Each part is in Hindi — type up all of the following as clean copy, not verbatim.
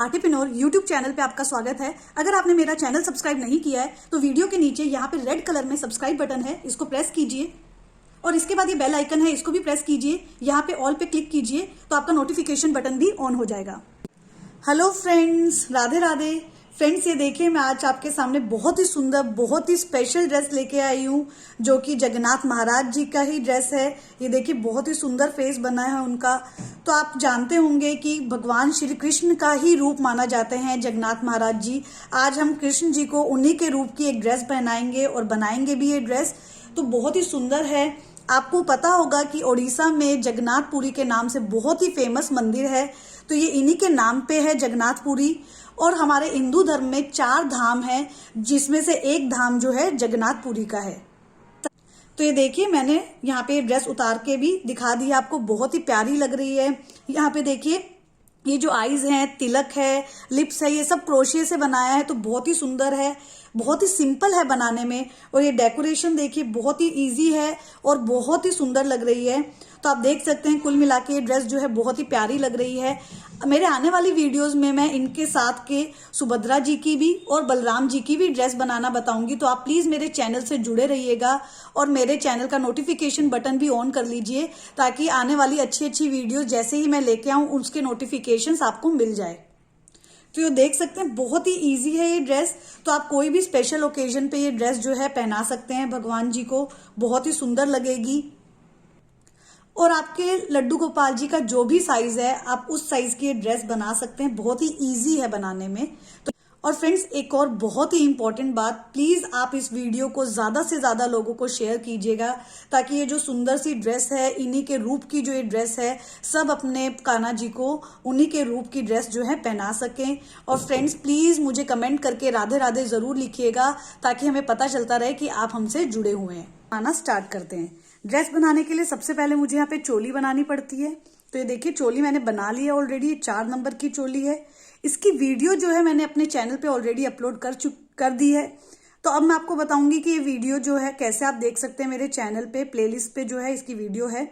आर्टिप्रेन्योर यूट्यूब चैनल पे आपका स्वागत है। अगर आपने मेरा चैनल सब्सक्राइब नहीं किया है तो वीडियो के नीचे यहाँ पे रेड कलर में सब्सक्राइब बटन है, इसको प्रेस कीजिए और इसके बाद ये बेल आइकन है, इसको भी प्रेस कीजिए। यहाँ पे ऑल पे क्लिक कीजिए तो आपका नोटिफिकेशन बटन भी ऑन हो जाएगा। Hello friends, Radhe Radhe. Friends, ये देखिए मैं आज आपके सामने बहुत ही सुंदर, बहुत ही स्पेशल ड्रेस लेके आई हूँ जो कि जगन्नाथ महाराज जी का ही ड्रेस है। ये देखिए बहुत ही सुंदर फेस बना है उनका। तो आप जानते होंगे कि भगवान श्री कृष्ण का ही रूप माना जाते हैं जगन्नाथ महाराज जी। आज हम कृष्ण जी को उन्हीं के रूप की एक ड्रेस पहनाएंगे और बनाएंगे भी ये ड्रेस। तो बहुत ही सुंदर है। आपको पता होगा कि ओडिशा में जगन्नाथपुरी के नाम से बहुत ही फेमस मंदिर है, तो ये इन्हीं के नाम पे है जगन्नाथपुरी। और हमारे हिंदू धर्म में 4 धाम हैं, जिसमें से एक धाम जो है जगन्नाथपुरी का है। तो ये देखिए मैंने यहाँ पे ड्रेस उतार के भी दिखा दी, आपको बहुत ही प्यारी लग रही है। यहाँ पे देखिए ये जो आईज हैं, तिलक है, लिप्स है, ये सब क्रोशिया से बनाया है, तो बहुत ही सुंदर है, बहुत ही सिंपल है बनाने में। और ये डेकोरेशन देखिए बहुत ही इजी है और बहुत ही सुंदर लग रही है। तो आप देख सकते हैं कुल मिला के ये ड्रेस जो है बहुत ही प्यारी लग रही है। मेरे आने वाली वीडियोस में मैं इनके साथ के सुभद्रा जी की भी और बलराम जी की भी ड्रेस बनाना बताऊंगी। तो आप प्लीज मेरे चैनल से जुड़े रहिएगा और मेरे चैनल का नोटिफिकेशन बटन भी ऑन कर लीजिए, ताकि आने वाली अच्छी अच्छी वीडियोस जैसे ही मैं लेके आऊं उसके नोटिफिकेशंस आपको मिल जाए। तो ये देख सकते हैं बहुत ही इजी है ये ड्रेस। तो आप कोई भी स्पेशल ओकेजन पे ये ड्रेस जो है पहना सकते हैं भगवान जी को, बहुत ही सुंदर लगेगी। और आपके लड्डू गोपाल जी का जो भी साइज है आप उस साइज की ये ड्रेस बना सकते हैं, बहुत ही इजी है बनाने में। तो और फ्रेंड्स, एक और बहुत ही इंपॉर्टेंट बात, प्लीज आप इस वीडियो को ज्यादा से ज्यादा लोगों को शेयर कीजिएगा, ताकि ये जो सुंदर सी ड्रेस है, इन्हीं के रूप की जो ये ड्रेस है, सब अपने कान्हा जी को उन्हीं के रूप की ड्रेस जो है पहना सकें। और फ्रेंड्स, प्लीज मुझे कमेंट करके राधे राधे जरूर लिखिएगा, ताकि हमें पता चलता रहे कि आप हमसे जुड़े हुए हैं। बनाना स्टार्ट करते हैं। ड्रेस बनाने के लिए सबसे पहले मुझे यहाँ पे चोली बनानी पड़ती है। तो ये देखिए चोली मैंने बना ली है ऑलरेडी, ये 4 नंबर की चोली है। इसकी वीडियो जो है मैंने अपने चैनल पे ऑलरेडी अपलोड कर दी है। तो अब मैं आपको बताऊंगी कि ये वीडियो जो है कैसे आप देख सकते हैं मेरे चैनल पे, प्लेलिस्ट पे जो है इसकी वीडियो है।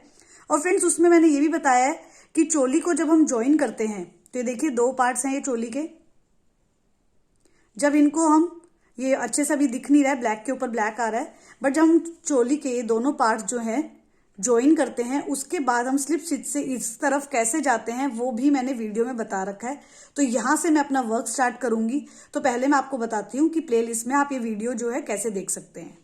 और फ्रेंड्स, उसमें मैंने ये भी बताया है कि चोली को जब हम ज्वाइन करते हैं, तो ये देखिए 2 पार्ट्स हैं ये चोली के। जब इनको हम, ये अच्छे से अभी दिख नहीं रहा है, ब्लैक के ऊपर ब्लैक आ रहा है, बट जब हम चोली के ये दोनों पार्ट्स जो है ज्वाइन करते हैं, उसके बाद हम स्लिप स्टिच से इस तरफ कैसे जाते हैं वो भी मैंने वीडियो में बता रखा है। तो यहां से मैं अपना वर्क स्टार्ट करूंगी। तो पहले मैं आपको बताती हूँ कि प्लेलिस्ट में आप ये वीडियो जो है कैसे देख सकते हैं।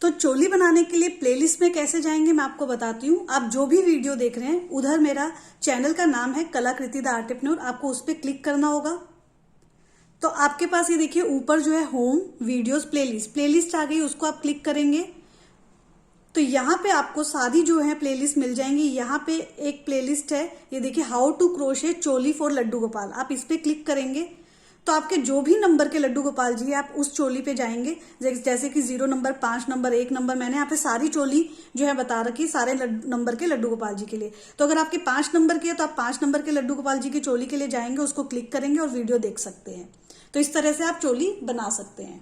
तो चोली बनाने के लिए प्लेलिस्ट में कैसे जाएंगे मैं आपको बताती हूँ। आप जो भी वीडियो देख रहे हैं, उधर मेरा चैनल का नाम है कलाकृति द आर्टिप्रेन्योर, आपको उस पर क्लिक करना होगा। तो आपके पास ये देखिए ऊपर जो है होम, वीडियोस, प्लेलिस्ट आ गई, उसको आप क्लिक करेंगे तो यहाँ पे आपको सारी जो है प्लेलिस्ट मिल जाएंगी। यहाँ पे एक प्लेलिस्ट है, ये देखिए how to crochet choli for Laddu Gopal, आप इस पे क्लिक करेंगे तो आपके जो भी नंबर के लड्डू गोपाल जी है आप उस चोली पे जाएंगे। जैसे कि 0 नंबर, 5 नंबर, 1 नंबर, मैंने यहाँ पे सारी चोली जो है बता रखी, सारे नंबर के लड्डू गोपाल जी के लिए। तो अगर आपके 5 नंबर के है तो आप 5 नंबर के लड्डू गोपाल जी की चोली के लिए जाएंगे, उसको क्लिक करेंगे और वीडियो देख सकते हैं। तो इस तरह से आप चोली बना सकते हैं।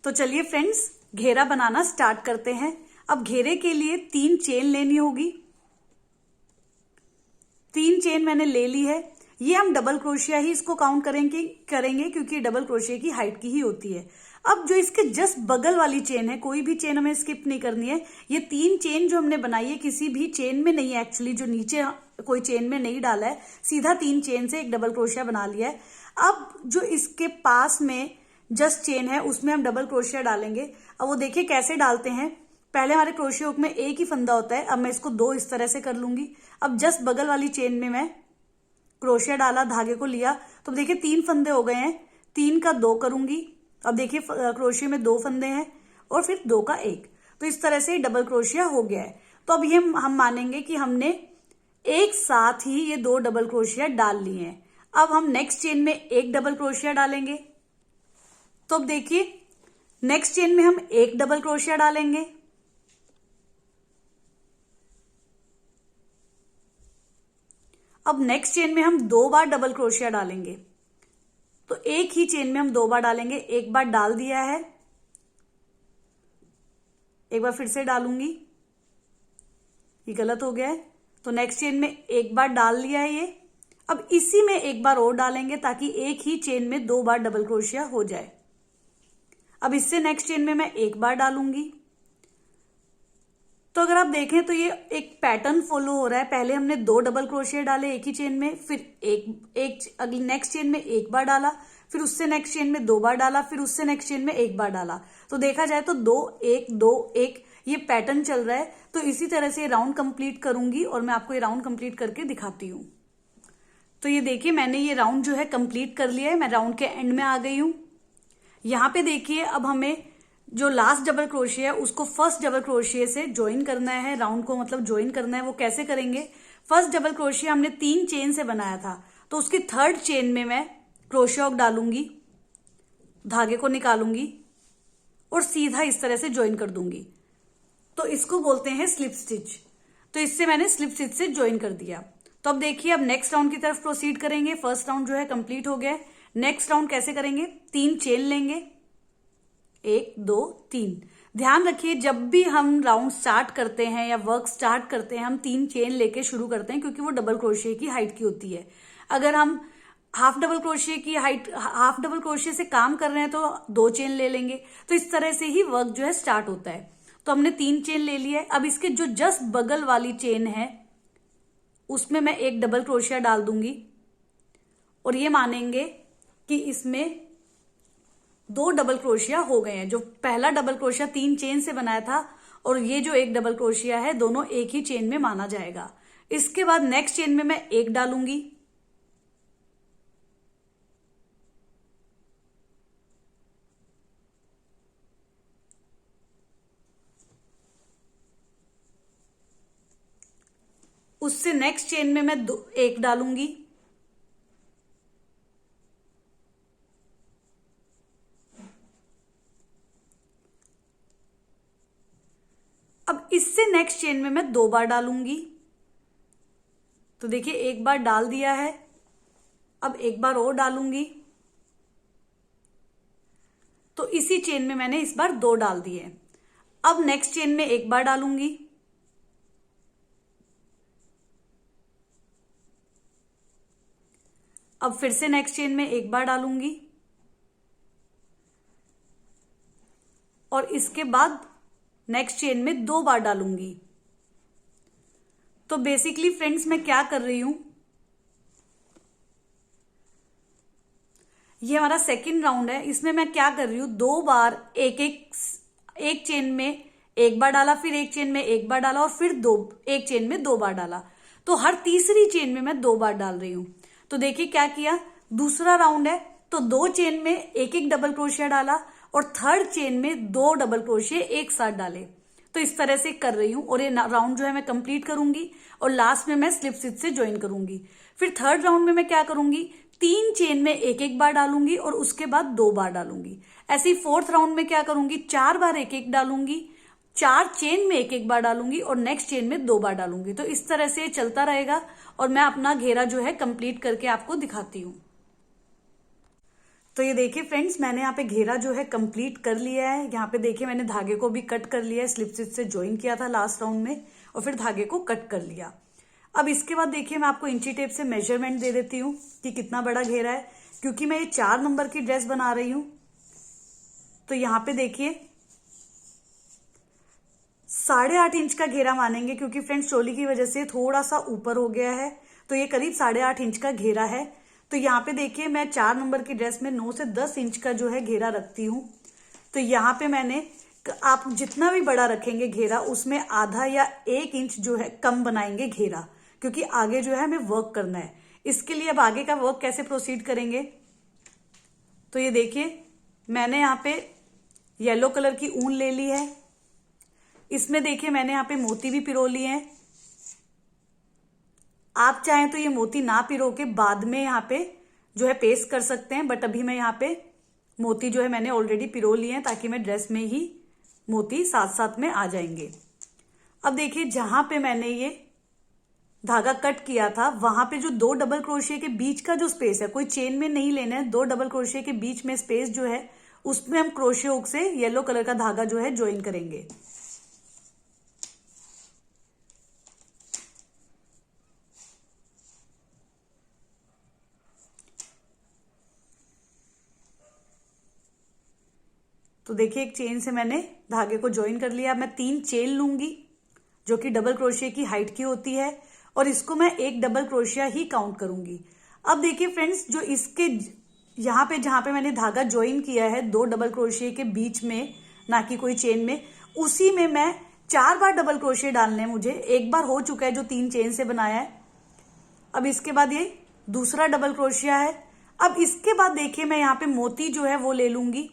तो चलिए फ्रेंड्स, घेरा बनाना स्टार्ट करते हैं। अब घेरे के लिए 3 चेन लेनी होगी। 3 चेन मैंने ले ली है। ये हम डबल क्रोशिया ही इसको काउंट करेंगे क्योंकि डबल क्रोशिया की हाइट की ही होती है। अब जो इसके जस्ट बगल वाली चेन है, कोई भी चेन हमें स्किप नहीं करनी है। ये 3 चेन जो हमने बनाई है किसी भी चेन में नहीं है, एक्चुअली जो नीचे कोई चेन में नहीं डाला है, सीधा 3 चेन से एक डबल क्रोशिया बना लिया है। अब जो इसके पास में जस्ट चेन है उसमें हम डबल क्रोशिया डालेंगे। अब वो देखिए कैसे डालते हैं। पहले हमारे क्रोशिया हुक में एक ही फंदा होता है, अब मैं इसको 2 इस तरह से कर लूंगी। अब जस्ट बगल वाली चेन में मैं क्रोशिया डाला, धागे को लिया, तो देखिए 3 फंदे हो गए हैं, 3 का 2 करूंगी। अब देखिए क्रोशिया में 2 फंदे हैं और फिर 2 का 1, तो इस तरह से डबल क्रोशिया हो गया है। तो अब ये हम मानेंगे कि हमने एक साथ ही ये 2 डबल क्रोशिया डाल लिए हैं। अब हम नेक्स्ट चेन में एक डबल क्रोशिया डालेंगे। तो अब देखिए नेक्स्ट चेन में हम एक डबल क्रोशिया डालेंगे। अब नेक्स्ट चेन में हम 2 बार डबल क्रोशिया डालेंगे। तो एक ही चेन में हम 2 बार डालेंगे। एक बार डाल दिया है, एक बार फिर से डालूंगी, ये गलत हो गया है। तो नेक्स्ट चेन में एक बार डाल लिया है ये, अब इसी में एक बार और डालेंगे ताकि एक ही चेन में 2 बार डबल क्रोशिया हो जाए। अब इससे नेक्स्ट चेन में मैं एक बार डालूंगी। तो अगर आप देखें तो ये एक पैटर्न फॉलो हो रहा है। पहले हमने 2 डबल क्रोशिया डाले एक ही चेन में, फिर एक अगली नेक्स्ट चेन में एक बार डाला, फिर उससे नेक्स्ट चेन में 2 बार डाला, फिर उससे नेक्स्ट चेन में एक बार डाला। तो देखा जाए तो 2 1 2 1 ये पैटर्न चल रहा है। तो इसी तरह से राउंड कंप्लीट करूंगी और मैं आपको ये राउंड कंप्लीट करके दिखाती हूँ। तो ये देखिए मैंने ये राउंड जो है कंप्लीट कर लिया है। मैं राउंड के एंड में आ गई हूं। यहां पे देखिए अब हमें जो लास्ट डबल क्रोशिया है उसको फर्स्ट डबल क्रोशिया से ज्वाइन करना है। राउंड को मतलब ज्वाइन करना है। वो कैसे करेंगे? फर्स्ट डबल क्रोशिया हमने 3 चेन से बनाया था, तो उसकी थर्ड चेन में मैं क्रोशिया हुक डालूंगी, धागे को निकालूंगी और सीधा इस तरह से ज्वाइन कर दूंगी। तो इसको बोलते हैं स्लिप स्टिच। तो इससे मैंने स्लिप स्टिच से ज्वाइन कर दिया। तो अब देखिए अब नेक्स्ट राउंड की तरफ प्रोसीड करेंगे। फर्स्ट राउंड जो है कंप्लीट हो गया है। नेक्स्ट राउंड कैसे करेंगे? 3 चेन लेंगे, 1 2 3। ध्यान रखिए जब भी हम राउंड स्टार्ट करते हैं या वर्क स्टार्ट करते हैं हम 3 चेन लेके शुरू करते हैं, क्योंकि वो डबल क्रोशिया की हाइट की होती है। अगर हम हाफ डबल क्रोशिया से काम कर रहे हैं तो 2 चेन ले लेंगे। तो इस तरह से ही वर्क जो है स्टार्ट होता है। तो हमने 3 चेन ले लिया है। अब इसके जो जस्ट बगल वाली चेन है उसमें मैं एक डबल क्रोशिया डाल दूंगी और ये मानेंगे कि इसमें 2 डबल क्रोशिया हो गए हैं। जो पहला डबल क्रोशिया 3 चेन से बनाया था और ये जो एक डबल क्रोशिया है दोनों एक ही चेन में माना जाएगा। इसके बाद नेक्स्ट चेन में मैं एक डालूंगी, उससे नेक्स्ट चेन में मैं एक डालूंगी, अब इससे नेक्स्ट चेन में मैं 2 बार डालूंगी। तो देखिए एक बार डाल दिया है, अब एक बार और डालूंगी। तो इसी चेन में मैंने इस बार 2 डाल दिए। अब नेक्स्ट चेन में एक बार डालूंगी, अब फिर से नेक्स्ट चेन में एक बार डालूंगी और इसके बाद नेक्स्ट चेन में 2 बार डालूंगी। तो बेसिकली फ्रेंड्स मैं क्या कर रही हूं, ये हमारा सेकंड राउंड है। इसमें मैं क्या कर रही हूं, 2 बार एक चेन में एक बार डाला, फिर एक चेन में एक बार डाला और फिर एक चेन में 2 बार डाला। तो हर तीसरी चेन में मैं 2 बार डाल रही हूं। तो देखिए क्या किया, दूसरा राउंड है तो 2 चेन में एक एक डबल क्रोशिया डाला और थर्ड चेन में 2 डबल क्रोशिया एक साथ डाले। तो इस तरह से कर रही हूं और ये राउंड जो है मैं कंप्लीट करूंगी और लास्ट में मैं स्लिप स्टिच से ज्वाइन करूंगी। फिर थर्ड राउंड में मैं क्या करूंगी, 3 चेन में एक एक बार डालूंगी और उसके बाद 2 बार डालूंगी। ऐसे ही फोर्थ राउंड में क्या करूंगी, 4 बार एक एक डालूंगी, 4 चेन में एक एक बार डालूंगी और नेक्स्ट चेन में 2 बार डालूंगी। तो इस तरह से चलता रहेगा और मैं अपना घेरा जो है कंप्लीट करके आपको दिखाती हूं। तो ये देखिए फ्रेंड्स मैंने यहाँ पे घेरा जो है कंप्लीट कर लिया है। यहाँ पे देखिए मैंने धागे को भी कट कर लिया है, स्लिप स्टिच से ज्वाइन किया था लास्ट राउंड में और फिर धागे को कट कर लिया। अब इसके बाद देखिए मैं आपको इंची टेप से मेजरमेंट दे देती हूँ कि कितना बड़ा घेरा है, क्योंकि मैं ये 4 नंबर की ड्रेस बना रही हूं। तो यहाँ पे देखिए 8.5 इंच का घेरा मानेंगे, क्योंकि फ्रेंड्स चोली की वजह से थोड़ा सा ऊपर हो गया है। तो ये करीब 8.5 इंच का घेरा है। तो यहाँ पे देखिए मैं 4 नंबर की ड्रेस में 9 से 10 इंच का जो है घेरा रखती हूँ। तो यहाँ पे मैंने, आप जितना भी बड़ा रखेंगे घेरा उसमें आधा या 1 इंच जो है कम बनाएंगे घेरा, क्योंकि आगे जो है हमें वर्क करना है। इसके लिए अब आगे का वर्क कैसे प्रोसीड करेंगे, तो ये देखिए मैंने यहाँ पे येलो कलर की ऊन ले ली है। इसमें देखिए मैंने यहाँ पे मोती भी पिरो लिए हैं। आप चाहें तो ये मोती ना पिरो के बाद में यहाँ पे जो है पेस्ट कर सकते हैं, बट अभी मैं यहाँ पे मोती जो है मैंने ऑलरेडी पिरो लिए हैं ताकि मैं ड्रेस में ही मोती साथ साथ में आ जाएंगे। अब देखिए जहां पे मैंने ये धागा कट किया था वहां पे जो 2 डबल क्रोशिया के बीच का जो स्पेस है, कोई चेन में नहीं लेना है, 2 डबल क्रोशिया के बीच में स्पेस जो है उसमें हम क्रोशिया हुक से येलो कलर का धागा जो है ज्वाइन करेंगे। तो देखिए एक चेन से मैंने धागे को ज्वाइन कर लिया। अब मैं 3 चेन लूंगी जो कि डबल क्रोशिया की हाइट की होती है, और इसको मैं एक डबल क्रोशिया ही काउंट करूंगी। अब देखिए फ्रेंड्स, जो इसके यहाँ पे जहां पे मैंने धागा ज्वाइन किया है 2 डबल क्रोशिया के बीच में, ना कि कोई चेन में, उसी में मैं 4 बार डबल क्रोशिया डालने हैं मुझे। एक बार हो चुका है जो 3 चेन से बनाया है। अब इसके बाद ये दूसरा डबल क्रोशिया है। अब इसके बाद देखिए मैं यहाँ पे मोती जो है वो ले लूंगी।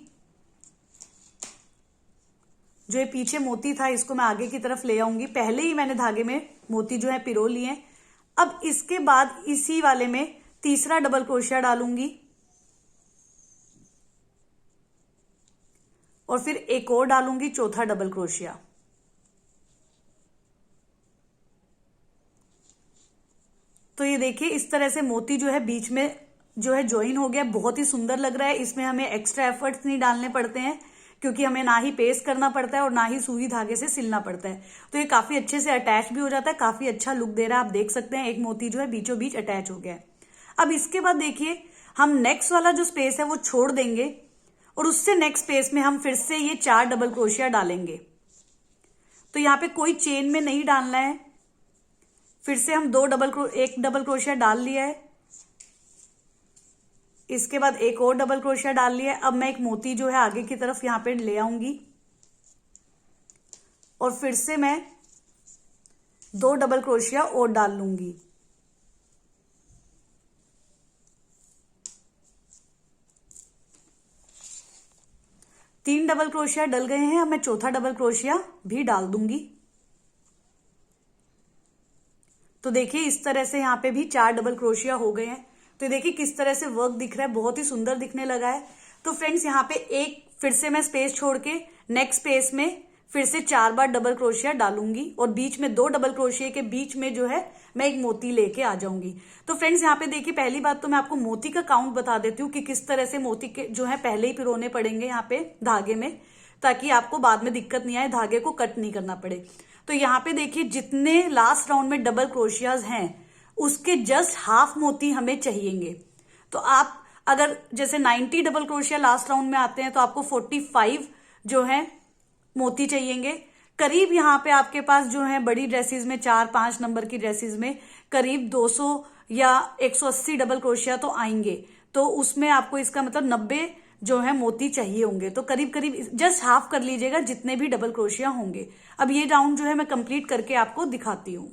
जो ये पीछे मोती था इसको मैं आगे की तरफ ले आऊंगी। पहले ही मैंने धागे में मोती जो है पिरो लिए हैं। अब इसके बाद इसी वाले में तीसरा डबल क्रोशिया डालूंगी और फिर एक और डालूंगी, चौथा डबल क्रोशिया। तो ये देखिए इस तरह से मोती जो है बीच में जो है ज्वाइन हो गया। बहुत ही सुंदर लग रहा है। इसमें हमें एक्स्ट्रा एफर्ट्स नहीं डालने पड़ते हैं, क्योंकि हमें ना ही पेस्ट करना पड़ता है और ना ही सुई धागे से सिलना पड़ता है। तो ये काफी अच्छे से अटैच भी हो जाता है, काफी अच्छा लुक दे रहा है। आप देख सकते हैं एक मोती जो है बीचों बीच अटैच हो गया है। अब इसके बाद देखिए हम नेक्स्ट वाला जो स्पेस है वो छोड़ देंगे और उससे नेक्स्ट स्पेस में हम फिर से ये 4 डबल क्रोशिया डालेंगे। तो यहाँ पे कोई चेन में नहीं डालना है। फिर से हम एक डबल क्रोशिया डाल लिया है। इसके बाद एक और डबल क्रोशिया डाल लिया है। अब मैं एक मोती जो है आगे की तरफ यहां पे ले आऊंगी और फिर से मैं 2 डबल क्रोशिया और डाल लूंगी। तीन डबल क्रोशिया डल गए हैं। अब मैं चौथा डबल क्रोशिया भी डाल दूंगी। तो देखिए इस तरह से यहाँ पे भी 4 डबल क्रोशिया हो गए हैं। तो देखिए किस तरह से वर्क दिख रहा है, बहुत ही सुंदर दिखने लगा है। तो फ्रेंड्स यहाँ पे एक फिर से मैं स्पेस छोड़ के नेक्स्ट स्पेस में फिर से 4 बार डबल क्रोशिया डालूंगी और बीच में 2 डबल क्रोशिया के बीच में जो है मैं एक मोती लेके आ जाऊंगी। तो फ्रेंड्स यहाँ पे देखिए पहली बात तो मैं आपको मोती का काउंट बता देती हूँ कि किस तरह से मोती के जो है पहले ही पिरोने पड़ेंगे यहाँ पे धागे में, ताकि आपको बाद में दिक्कत नहीं आए, धागे को कट नहीं करना पड़े। तो यहाँ पे देखिए जितने लास्ट राउंड में डबल क्रोशियाज हैं उसके जस्ट हाफ मोती हमें चाहिएंगे। तो आप अगर जैसे 90 डबल क्रोशिया लास्ट राउंड में आते हैं तो आपको 45 जो है मोती चाहिएंगे। करीब यहाँ पे आपके पास जो है बड़ी ड्रेसेस में 4-5 नंबर की ड्रेसेस में करीब 200 या 180 डबल क्रोशिया तो आएंगे। तो उसमें आपको इसका मतलब 90 जो है मोती चाहिए होंगे। तो करीब करीब जस्ट हाफ कर लीजिएगा जितने भी डबल क्रोशिया होंगे। अब ये राउंड जो है मैं कंप्लीट करके आपको दिखाती हूँ।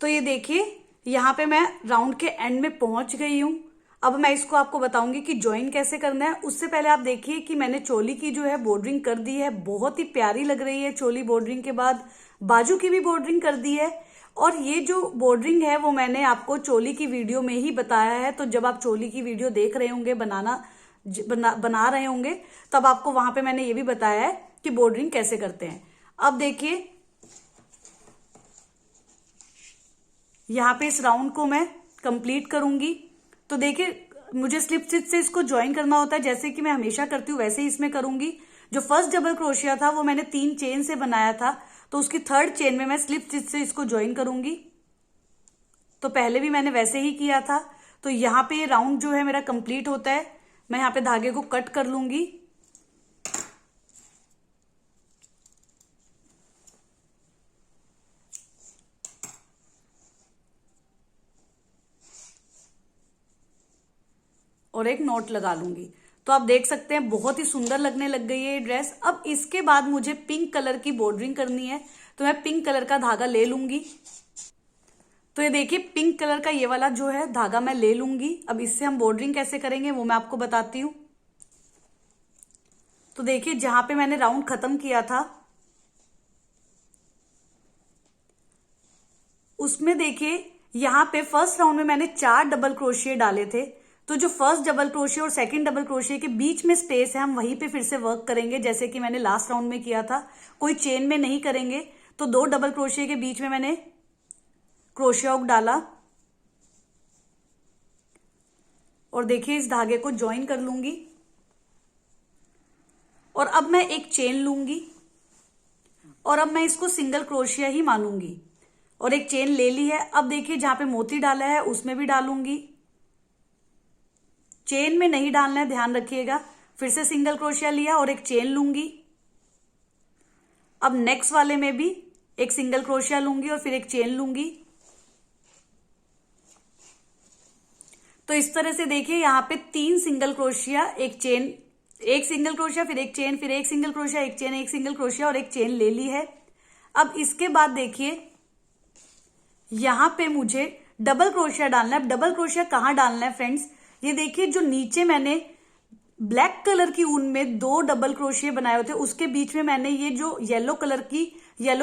तो ये देखिए यहाँ पे मैं राउंड के एंड में पहुंच गई हूँ। अब मैं इसको आपको बताऊंगी कि ज्वाइन कैसे करना है। उससे पहले आप देखिए कि मैंने चोली की जो है बॉर्डरिंग कर दी है, बहुत ही प्यारी लग रही है। चोली बॉर्डरिंग के बाद बाजू की भी बॉर्डरिंग कर दी है। और ये जो बॉर्डरिंग है वो मैंने आपको चोली की वीडियो में ही बताया है। तो जब आप चोली की वीडियो देख रहे होंगे, बना रहे होंगे, तब आपको वहां पे मैंने ये भी बताया है कि बॉर्डरिंग कैसे करते हैं। अब देखिए यहाँ पे इस राउंड को मैं कंप्लीट करूंगी। तो देखिए मुझे स्लिप स्टिच से इसको ज्वाइन करना होता है, जैसे कि मैं हमेशा करती हूँ वैसे ही इसमें करूंगी। जो फर्स्ट डबल क्रोशिया था वो मैंने 3 चेन से बनाया था, तो उसकी 3rd चेन में मैं स्लिप स्टिच से इसको ज्वाइन करूंगी। तो पहले भी मैंने वैसे ही किया था। तो यहाँ पे ये राउंड जो है मेरा कंप्लीट होता है। मैं यहाँ पे धागे को कट कर लूंगी। और एक नोट लगा लूंगी। तो आप देख सकते हैं बहुत ही सुंदर लगने लग गई है ये ड्रेस। अब इसके बाद मुझे पिंक कलर की बॉर्डरिंग करनी है, तो मैं पिंक कलर का धागा ले लूंगी। तो ये देखिए पिंक कलर का ये वाला जो है धागा मैं ले लूंगी। अब इससे हम बॉर्डरिंग कैसे करेंगे वो मैं आपको बताती हूँ। तो देखिए जहां पे मैंने राउंड खत्म किया था उसमें देखिए यहाँ पे फर्स्ट राउंड में मैंने 4 डबल क्रोशिया डाले थे। तो जो फर्स्ट डबल क्रोशिया और सेकंड डबल क्रोशिया के बीच में स्पेस है हम वहीं पे फिर से वर्क करेंगे, जैसे कि मैंने लास्ट राउंड में किया था। कोई चेन में नहीं करेंगे। तो 2 डबल क्रोशिया के बीच में मैंने क्रोशिया हुक डाला और देखिए इस धागे को ज्वाइन कर लूंगी। और अब मैं एक चेन लूंगी और अब मैं इसको सिंगल क्रोशिया ही मानूंगी। और एक चेन ले ली है। अब देखिए जहां पे मोती डाला है उसमें भी डालूंगी। चेन में नहीं डालना है, ध्यान रखिएगा। फिर से सिंगल क्रोशिया लिया और एक चेन लूंगी। अब नेक्स्ट वाले में भी एक सिंगल क्रोशिया लूंगी और फिर एक चेन लूंगी। तो इस तरह से देखिए यहां पे 3 सिंगल क्रोशिया, एक चेन, एक सिंगल क्रोशिया, फिर एक चेन, फिर एक सिंगल क्रोशिया, एक चेन, एक सिंगल क्रोशिया और एक चेन ले ली है। अब इसके बाद देखिए यहां पे मुझे डबल क्रोशिया डालना है। डबल क्रोशिया कहां डालना है फ्रेंड्स, ये देखिए जो नीचे मैंने ब्लैक कलर की ऊन में 2 डबल क्रोशिया बनाए होते, उसके बीच में मैंने ये जो येलो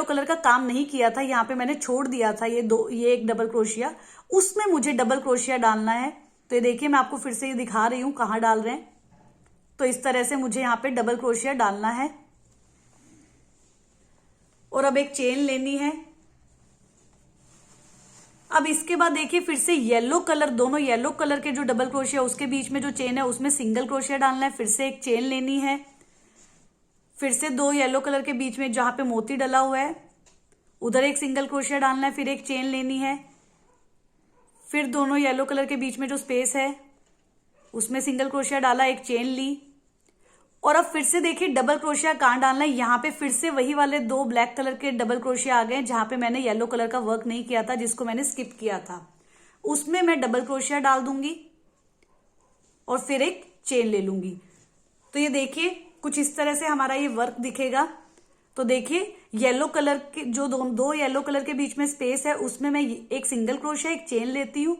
कलर का काम नहीं किया था, यहाँ पे मैंने छोड़ दिया था ये एक डबल क्रोशिया, उसमें मुझे डबल क्रोशिया डालना है। तो ये देखिए मैं आपको फिर से ये दिखा रही हूं कहां डाल रहे हैं। तो इस तरह से मुझे यहाँ पे डबल क्रोशिया डालना है और अब एक चेन लेनी है। अब इसके बाद देखिए फिर से येलो कलर, दोनों येलो कलर के जो डबल क्रोशिया उसके बीच में जो चेन है उसमें सिंगल क्रोशिया डालना है, फिर से एक चेन लेनी है, फिर से 2 येलो कलर के बीच में जहां पे मोती डला हुआ है उधर एक सिंगल क्रोशिया डालना है, फिर एक चेन लेनी है, फिर दोनों येलो कलर के बीच में जो स्पेस है उसमें सिंगल क्रोशिया डाला, एक चेन ली और अब फिर से देखिए डबल क्रोशिया कहां डालना है, यहां पे फिर से वही वाले 2 ब्लैक कलर के डबल क्रोशिया आ गए जहां पे मैंने येलो कलर का वर्क नहीं किया था, जिसको मैंने स्किप किया था, उसमें मैं डबल क्रोशिया डाल दूंगी और फिर एक चेन ले लूंगी। तो ये देखिए कुछ इस तरह से हमारा ये वर्क दिखेगा। तो देखिए येलो कलर के जो 2 येलो कलर के बीच में स्पेस है उसमें मैं एक सिंगल क्रोशिया, एक चेन लेती हूं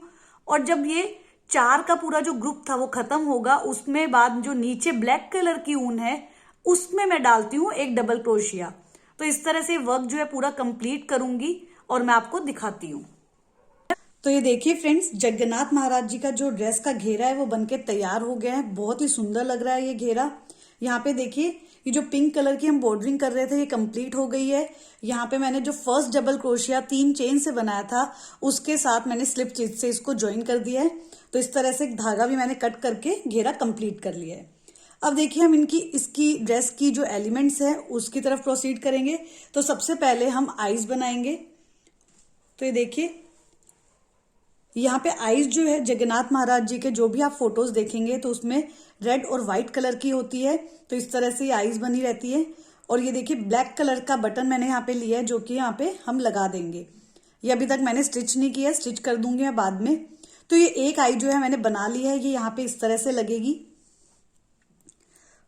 और जब ये 4 का पूरा जो ग्रुप था वो खत्म होगा, उसमें बाद जो नीचे ब्लैक कलर की ऊन है उसमें मैं डालती हूँ एक डबल क्रोशिया। तो इस तरह से वर्क जो है पूरा कंप्लीट करूंगी और मैं आपको दिखाती हूँ। तो ये देखिए फ्रेंड्स, जगन्नाथ महाराज जी का जो ड्रेस का घेरा है वो बनके तैयार हो गया है। बहुत ही सुंदर लग रहा है ये घेरा। यहाँ पे देखिए ये जो पिंक कलर की हम बॉर्डरिंग कर रहे थे ये कंप्लीट हो गई है। यहाँ पे मैंने जो फर्स्ट डबल क्रोशिया 3 चेन से बनाया था उसके साथ मैंने स्लिप स्टिच से इसको ज्वाइन कर दिया है। तो इस तरह से धागा भी मैंने कट करके घेरा कंप्लीट कर लिया है। अब देखिए हम इसकी ड्रेस की जो एलिमेंट्स है उसकी तरफ प्रोसीड करेंगे। तो सबसे पहले हम आईज बनाएंगे। तो ये देखिए यहाँ पे आईज जो है जगन्नाथ महाराज जी के जो भी आप फोटोज देखेंगे तो उसमें रेड और व्हाइट कलर की होती है। तो इस तरह से ये आईज बनी रहती है। और ये देखिए ब्लैक कलर का बटन मैंने यहाँ पे लिया है जो कि यहाँ पे हम लगा देंगे। ये अभी तक मैंने स्टिच नहीं किया, स्टिच कर दूंगी मैं बाद में। तो ये एक आई जो है मैंने बना ली है, ये यहाँ पे इस तरह से लगेगी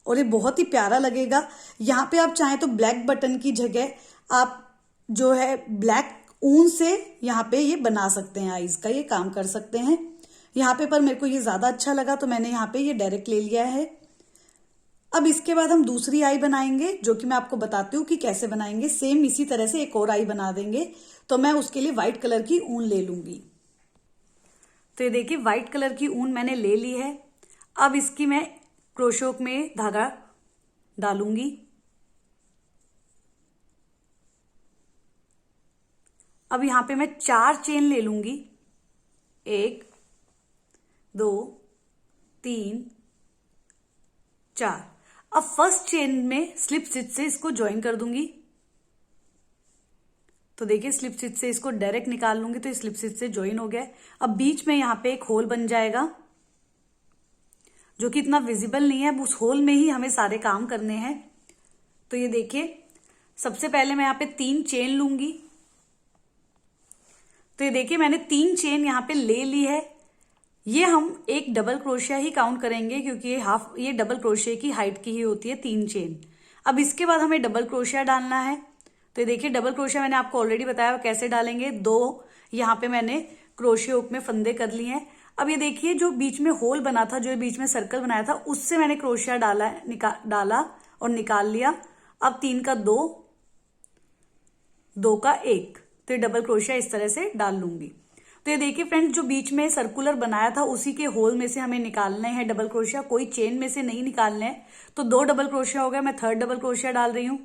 और ये बहुत ही प्यारा लगेगा। यहाँ पे आप चाहें तो ब्लैक बटन की जगह आप जो है ब्लैक ऊन से यहाँ पे ये बना सकते हैं, आईज का ये काम कर सकते हैं यहाँ पे। पर मेरे को ये ज्यादा अच्छा लगा तो मैंने यहाँ पे ये डायरेक्ट ले लिया है। अब इसके बाद हम दूसरी आई बनाएंगे जो कि मैं आपको बताती हूँ कि कैसे बनाएंगे। सेम इसी तरह से एक और आई बना देंगे। तो मैं उसके लिए व्हाइट कलर की ऊन ले लूंगी। तो ये देखिए व्हाइट कलर की ऊन मैंने ले ली है। अब इसकी मैं क्रोशो में धागा डालूंगी। अब यहां पे मैं 4 चेन ले लूंगी, 1 2 3 4। अब फर्स्ट चेन में स्लिप स्टिच से इसको ज्वाइन कर दूंगी। तो देखिए स्लिप स्टिच से इसको डायरेक्ट निकाल लूंगी तो स्लिप स्टिच से ज्वाइन हो गया। अब बीच में यहां पे एक होल बन जाएगा जो कि इतना विजिबल नहीं है, उस होल में ही हमें सारे काम करने हैं। तो ये देखिए सबसे पहले मैं यहां पे 3 चेन लूंगी। तो ये देखिए मैंने 3 चेन यहां पे ले ली है। ये हम एक डबल क्रोशिया ही काउंट करेंगे क्योंकि ये डबल क्रोशिया की हाइट की ही होती है 3 चेन। अब इसके बाद हमें डबल क्रोशिया डालना है। तो ये देखिए डबल क्रोशिया मैंने आपको ऑलरेडी बताया कैसे डालेंगे। 2 यहाँ पे मैंने क्रोशिया हुक में फंदे कर लिए हैं। अब ये देखिए जो बीच में होल बना था, जो बीच में सर्कल बनाया था, उससे मैंने क्रोशिया डाला और निकाल लिया। अब 3 का 2, 2 का 1, तो ये डबल क्रोशिया इस तरह से डाल लूंगी। तो ये देखिए फ्रेंड्स जो बीच में सर्कुलर बनाया था उसी के होल में से हमें निकालने हैं डबल क्रोशिया, कोई चेन में से नहीं निकालने हैं। तो 2 डबल क्रोशिया हो गया, मैं 3rd डबल क्रोशिया डाल रही हूं।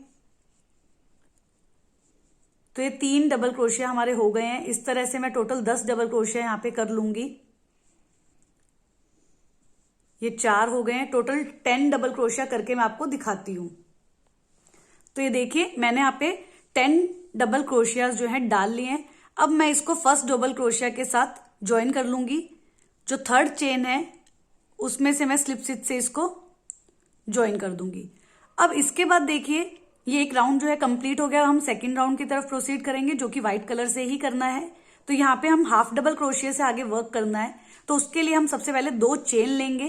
तो ये 3 डबल क्रोशिया हमारे हो गए हैं। इस तरह से मैं टोटल 10 डबल क्रोशिया यहां पे कर लूंगी। ये 4 हो गए हैं, टोटल 10 डबल क्रोशिया करके मैं आपको दिखाती हूं। तो ये देखिए मैंने यहाँ पे 10 डबल क्रोशिया जो है डाल लिए हैं। अब मैं इसको फर्स्ट डबल क्रोशिया के साथ ज्वाइन कर लूंगी। जो 3rd चेन है उसमें से मैं स्लिप स्टिच से इसको ज्वाइन कर दूंगी। अब इसके बाद देखिए ये एक राउंड जो है कंप्लीट हो गया। हम सेकेंड राउंड की तरफ प्रोसीड करेंगे जो कि व्हाइट कलर से ही करना है। तो यहाँ पे हम हाफ डबल क्रोशिया से आगे वर्क करना है। तो उसके लिए हम सबसे पहले 2 चेन लेंगे,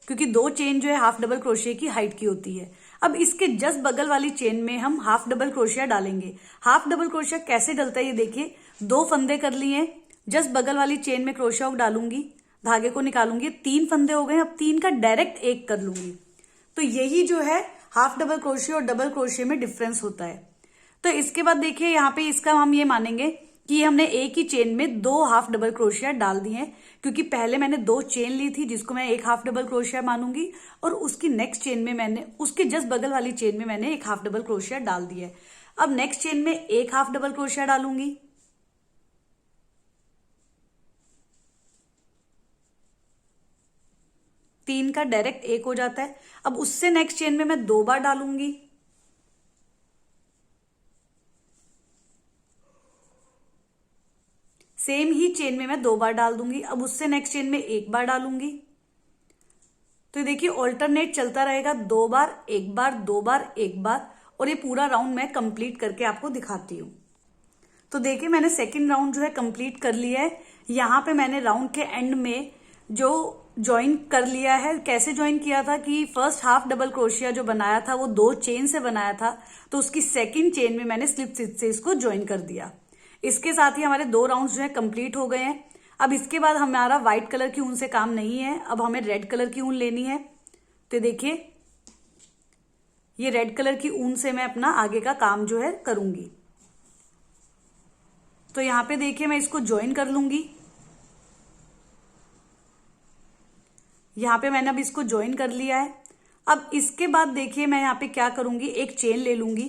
क्योंकि 2 चेन जो है हाफ डबल क्रोशिया की हाइट की होती है। अब इसके जस्ट बगल वाली चेन में हम हाफ डबल क्रोशिया डालेंगे। हाफ डबल क्रोशिया कैसे डलता है ये देखिए। 2 फंदे कर लिए, जस्ट बगल वाली चेन में क्रोशिया डालूंगी, धागे को निकालूंगी, 3 फंदे हो गए। अब 3 का डायरेक्ट 1 कर लूंगी। तो यही जो है हाफ डबल क्रोशिया और डबल क्रोशिया में डिफरेंस होता है। तो इसके बाद देखिए यहाँ पे इसका हम ये मानेंगे कि हमने एक ही चेन में 2 हाफ डबल क्रोशिया डाल दिए हैं, क्योंकि पहले मैंने 2 चेन ली थी जिसको मैं एक हाफ डबल क्रोशिया मानूंगी, और उसकी नेक्स्ट चेन में मैंने उसके जस्ट बगल वाली चेन में मैंने एक हाफ डबल क्रोशिया डाल दिया है। अब नेक्स्ट चेन में एक हाफ डबल क्रोशिया डालूंगी, तीन का डायरेक्ट 1 हो जाता है। अब उससे नेक्स्ट चेन में मैं 2 बार डालूंगी, सेम ही चेन में मैं 2 बार डाल दूंगी। अब उससे नेक्स्ट चेन में 1 बार डालूंगी। तो देखिए ऑल्टरनेट चलता रहेगा, 2 बार 1 बार 2 बार 1 बार, और ये पूरा राउंड मैं कंप्लीट करके आपको दिखाती हूं। तो देखिए मैंने सेकेंड राउंड जो है कंप्लीट कर लिया है। यहां पे मैंने राउंड के एंड में जो ज्वाइन कर लिया है। कैसे ज्वाइन किया था कि फर्स्ट हाफ डबल क्रोशिया जो बनाया था वो 2 चेन से बनाया था, तो उसकी सेकेंड चेन में मैंने स्लिप स्टिच से इसको ज्वाइन कर दिया। इसके साथ ही हमारे 2 राउंड्स जो है कंप्लीट हो गए हैं। अब इसके बाद हमारा व्हाइट कलर की ऊन से काम नहीं है, अब हमें रेड कलर की ऊन लेनी है। तो देखिए ये रेड कलर की ऊन से मैं अपना आगे का काम जो है करूंगी। तो यहां पे देखिए मैं इसको ज्वाइन कर लूंगी। यहां पे मैंने अब इसको ज्वाइन कर लिया है। अब इसके बाद देखिए मैं यहां पे क्या करूंगी, एक चेन ले लूंगी,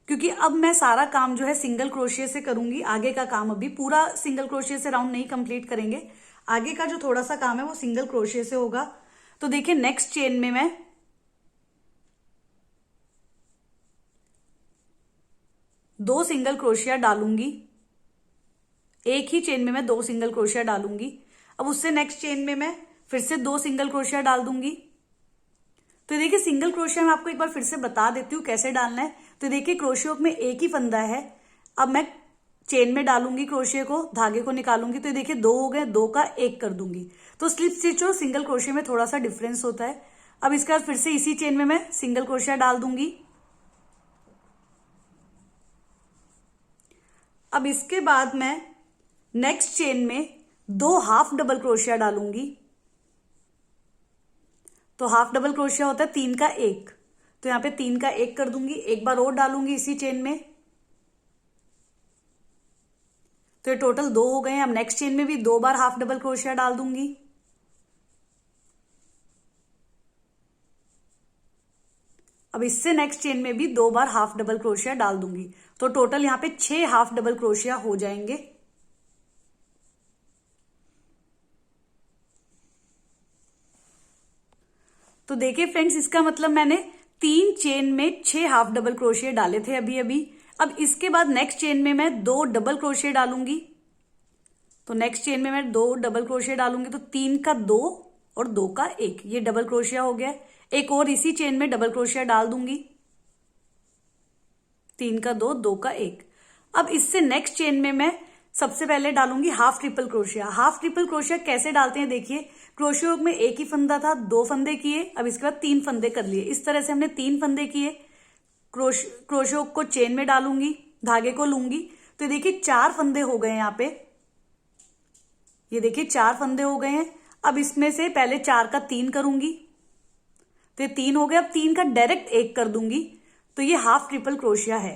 क्योंकि अब मैं सारा काम जो है सिंगल क्रोशिया से करूंगी। आगे का काम अभी पूरा सिंगल क्रोशिया से राउंड नहीं कंप्लीट करेंगे, आगे का जो थोड़ा सा काम है वो सिंगल क्रोशिया से होगा। तो देखिए नेक्स्ट चेन में मैं 2 सिंगल क्रोशिया डालूंगी, एक ही चेन में मैं 2 सिंगल क्रोशिया डालूंगी। अब उससे नेक्स्ट चेन में मैं फिर से 2 सिंगल क्रोशिया डाल दूंगी। तो देखिए सिंगल क्रोशिया मैं आपको एक बार फिर से बता देती हूँ कैसे डालना है। तो देखिए क्रोशिया में एक ही फंदा है, अब मैं चेन में डालूंगी क्रोशिया को, धागे को निकालूंगी। तो देखिए 2 हो गए, 2 का 1 कर दूंगी। तो स्लिप स्टिच और सिंगल क्रोशिया में थोड़ा सा डिफरेंस होता है। अब इसके बाद फिर से इसी चेन में मैं सिंगल क्रोशिया डाल दूंगी। अब इसके बाद मैं नेक्स्ट चेन में 2 हाफ डबल क्रोशिया डालूंगी। तो हाफ डबल क्रोशिया होता है 3 का 1, तो यहां पे 3 का 1 कर दूंगी। एक बार और डालूंगी इसी चेन में, तो ये टोटल 2 हो गए। अब नेक्स्ट चेन में भी 2 बार हाफ डबल क्रोशिया डाल दूंगी। अब इससे नेक्स्ट चेन में भी 2 बार हाफ डबल क्रोशिया डाल दूंगी। तो टोटल यहां पे 6 हाफ डबल क्रोशिया हो जाएंगे। तो देखिए फ्रेंड्स, इसका मतलब मैंने 3 चेन में 6 हाफ डबल क्रोशिया डाले थे अभी अभी। अब इसके बाद नेक्स्ट चेन में मैं 2 डबल क्रोशिया डालूंगी। तो नेक्स्ट चेन में मैं 2 डबल क्रोशिया डालूंगी। तो 3 का 2 और 2 का 1, ये डबल क्रोशिया हो गया। एक और इसी चेन में डबल क्रोशिया डाल दूंगी। 3 का 2, 2 का 1। अब इससे नेक्स्ट चेन में मैं सबसे पहले डालूंगी half triple crochet. Half triple crochet कैसे डालते हैं देखिए, क्रोशिया में एक ही फंदा था, 2 फंदे किए। अब इसके बाद 3 फंदे कर लिए। इस तरह से हमने 3 फंदे किए। क्रोशिया को चेन में डालूंगी, धागे को लूंगी। तो देखिए 4 फंदे हो गए यहाँ पे। ये देखिए 4 फंदे हो गए हैं। अब इसमें से पहले 4 का 3 करूंगी, तो ये 3 हो गए। अब 3 का डायरेक्ट 1 कर दूंगी। तो ये हाफ ट्रिपल क्रोशिया है।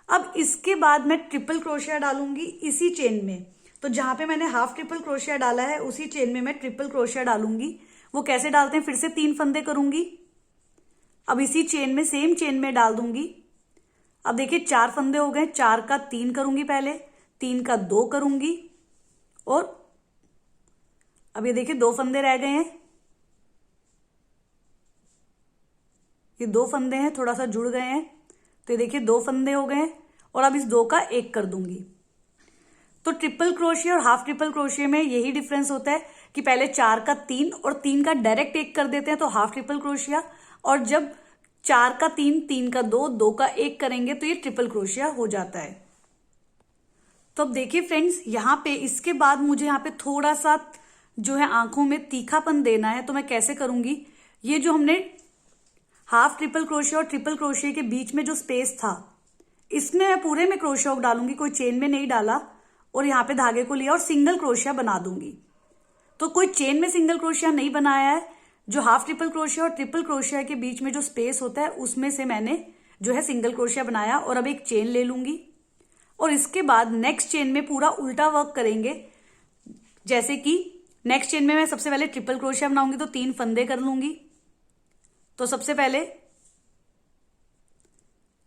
अब इसके बाद मैं ट्रिपल क्रोशिया डालूंगी इसी चेन में। तो जहां पे मैंने हाफ ट्रिपल क्रोशिया डाला है उसी चेन में मैं ट्रिपल क्रोशिया डालूंगी। वो कैसे डालते हैं, फिर से 3 फंदे करूंगी। अब इसी चेन में, सेम चेन में डाल दूंगी। अब देखिए 4 फंदे हो गए। 4 का 3 करूंगी पहले, 3 का 2 करूंगी, और अब ये देखिए 2 फंदे रह गए हैं। ये 2 फंदे हैं, थोड़ा सा जुड़ गए हैं। तो ये देखिए 2 फंदे हो गए, और अब इस 2 का 1 कर दूंगी। तो ट्रिपल क्रोशिया और हाफ ट्रिपल क्रोशिया में यही डिफरेंस होता है कि पहले 4 का 3 और 3 का डायरेक्ट 1 कर देते हैं तो हाफ ट्रिपल क्रोशिया, और जब 4 का 3, 3 का 2, 2 का 1 करेंगे तो ये ट्रिपल क्रोशिया हो जाता है। तो अब देखिए फ्रेंड्स, यहाँ पे इसके बाद मुझे यहाँ पे थोड़ा सा जो है आंखों में तीखापन देना है, तो मैं कैसे करूंगी, ये जो हमने हाफ ट्रिपल क्रोशिया और ट्रिपल क्रोशिया के बीच में जो स्पेस था, इसमें मैं पूरे में क्रोशिया हुक डालूंगी, कोई चेन में नहीं डाला, और यहाँ पे धागे को लिया और सिंगल क्रोशिया बना दूंगी। तो कोई चेन में सिंगल क्रोशिया नहीं बनाया है, जो हाफ ट्रिपल क्रोशिया और ट्रिपल क्रोशिया के बीच में जो स्पेस होता है उसमें से मैंने जो है सिंगल क्रोशिया बनाया, और अब एक चेन ले लूंगी, और इसके बाद नेक्स्ट चेन में पूरा उल्टा वर्क करेंगे। जैसे कि नेक्स्ट चेन में मैं सबसे पहले ट्रिपल क्रोशिया बनाऊंगी, तो 3 फंदे कर लूंगी। तो सबसे पहले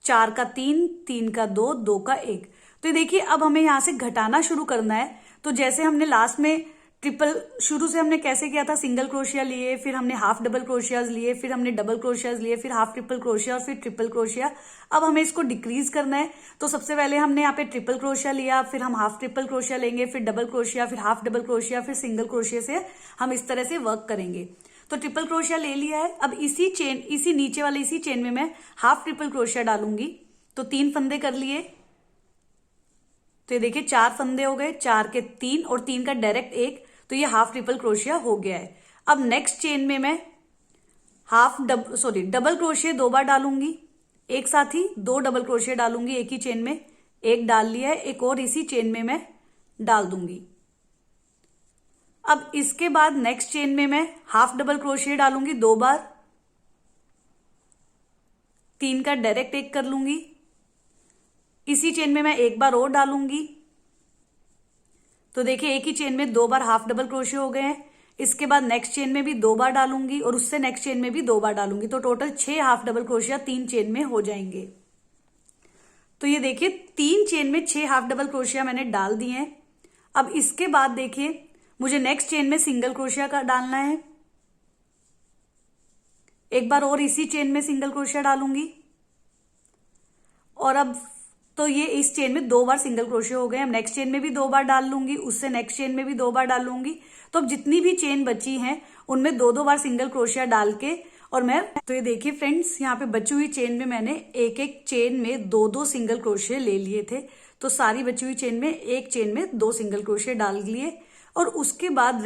4 का 3, 3 का 2, 2 का 1। तो देखिए अब हमें यहां से घटाना शुरू करना है। तो जैसे हमने लास्ट में ट्रिपल, शुरू से हमने कैसे किया था, सिंगल क्रोशिया लिए, फिर हमने हाफ डबल क्रोशियाज लिए, फिर हमने डबल क्रोशियाज लिए, फिर हाफ ट्रिपल क्रोशिया और फिर ट्रिपल क्रोशिया। अब हमें इसको डिक्रीज करना है। तो सबसे पहले हमने यहाँ पे ट्रिपल क्रोशिया लिया, फिर हम हाफ ट्रिपल क्रोशिया लेंगे, फिर डबल क्रोशिया, फिर हाफ डबल क्रोशिया, फिर सिंगल क्रोशिया से हम इस तरह से वर्क करेंगे। तो ट्रिपल क्रोशिया ले लिया है। अब इसी चेन, इसी नीचे वाले इसी चेन में मैं हाफ ट्रिपल क्रोशिया डालूंगी। तो 3 फंदे कर लिए। तो ये देखिए 4 फंदे हो गए, 4 के 3 और 3 का डायरेक्ट 1, तो ये हाफ ट्रिपल क्रोशिया हो गया है। अब नेक्स्ट चेन में मैं डबल क्रोशिया 2 बार डालूंगी, एक साथ ही 2 डबल क्रोशिया डालूंगी एक ही चेन में। एक डाल लिया है, एक और इसी चेन में मैं डाल दूंगी। अब इसके बाद नेक्स्ट चेन में मैं हाफ डबल क्रोशिया डालूंगी 2 बार, 3 का डायरेक्ट 1 कर लूंगी। इसी चेन में मैं 1 बार और डालूंगी। तो देखिए एक ही चेन में 2 बार हाफ डबल क्रोशिया हो गए हैं। इसके बाद नेक्स्ट चेन में भी 2 बार डालूंगी, और उससे नेक्स्ट चेन में भी 2 बार डालूंगी। तो total 6 half double crochet 3 chain में हो जाएंगे। तो ये देखिए 3 चेन में 6 हाफ डबल क्रोशिया मैंने डाल दिए हैं। अब इसके बाद देखिए मुझे नेक्स्ट चेन में सिंगल क्रोशिया का डालना है। एक बार और इसी चेन में सिंगल क्रोशिया डालूंगी, और अब तो ये इस चेन में 2 बार सिंगल क्रोशिया हो गए। अब नेक्स्ट चेन में भी 2 बार डाल लूंगी, उससे नेक्स्ट चेन में भी 2 बार डाल लूंगी। तो अब जितनी भी चेन बची हैं उनमें 2-2 बार सिंगल क्रोशिया डाल के, और मैं, तो ये देखिए फ्रेंड्स, यहाँ पे बची हुई चेन में मैंने एक एक चेन में 2-2 सिंगल क्रोशिया ले लिए थे। तो सारी बची हुई चेन में एक चेन में 2 सिंगल क्रोशिया डाल लिए, और उसके बाद